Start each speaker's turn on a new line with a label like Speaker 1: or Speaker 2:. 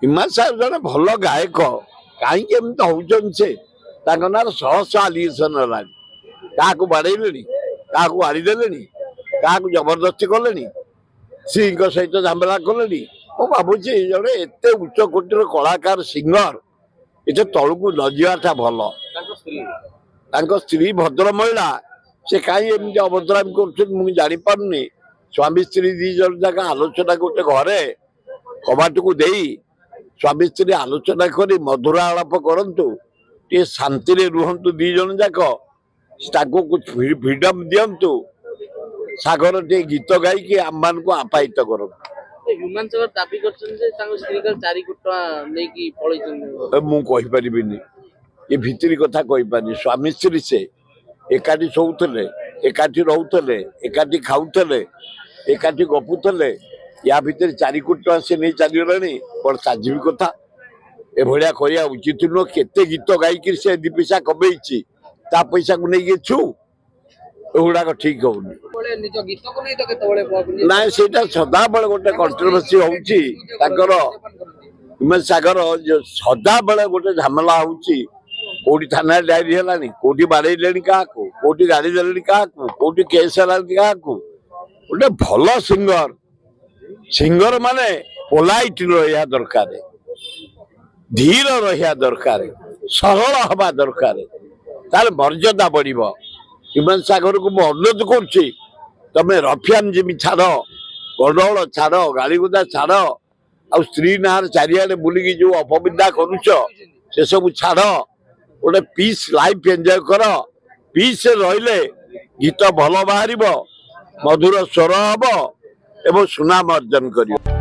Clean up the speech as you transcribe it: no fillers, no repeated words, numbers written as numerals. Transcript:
Speaker 1: हिमा साहेब जन भल गायक कहीं हूँ से ना शह शह आलिगेसन है क्या बाड़े क्या आड़ीदे क्या जबरदस्ती कले सिंह सहित झमेला कले मु भावुँ जड़े एत उच्च कोटर कलाकार सिंगर ये तलू न जाटा भल स्त्री भद्र महिला से कहीं एमती अभद्रामी कर स्वामी स्त्री दी जन जाक आलोचना गोटे घरे कबाट को दे स्वामी स्त्री आलोचना करी मधुर आलाप करतु टे शांति रुहतु दी जन जाक कुछ फ्रीडम दिंतु सागर टे गीत गायकी आम मान को आपायित कर मुझे ये भितरी कथा कहीपरि स्वामी स्त्री से एकाठी शोले एकाठी रोते एकाठी खाऊले एकाठी गपुले या भितर 4 कोटी टका से नहीं चलीगला कौन साजिबी कथा एभलिया करवा उचित नुह केते गीत गायक से 2 पैसा कमे ता पैसा को नहीं छु एगुड़ाक ठीक होनी ना से सदा बेले गोटे कंट्रोवर्सी होमेश सागर सदा बेले गोटे झमेला होटी थाना डायरी है कौटी बाड़े क्या कौटी गाड़ी दे क्या कौटी केस है क्या गोटे भल सिंगर सिंगर माने पोलाइट रहा दरकार धीर रहा दरकार सरल हवा दरकार तार मर्यादा बढ़ हिमान सागर को मुझे अनुरोध करुच्ची तमें रफियान जिमी छाड़ गंडगोल छाड़ गाड़ीगुदा छाड़ आ स्त्री ना चारिड़े बुलिकी जो अपविद्या करुच से सब छाड़ गोटे पीस लाइफ एंजॉय कर पीस रहिले गीत भल बाहर मधुर स्वर हम एवं सुनाम अर्जन कर।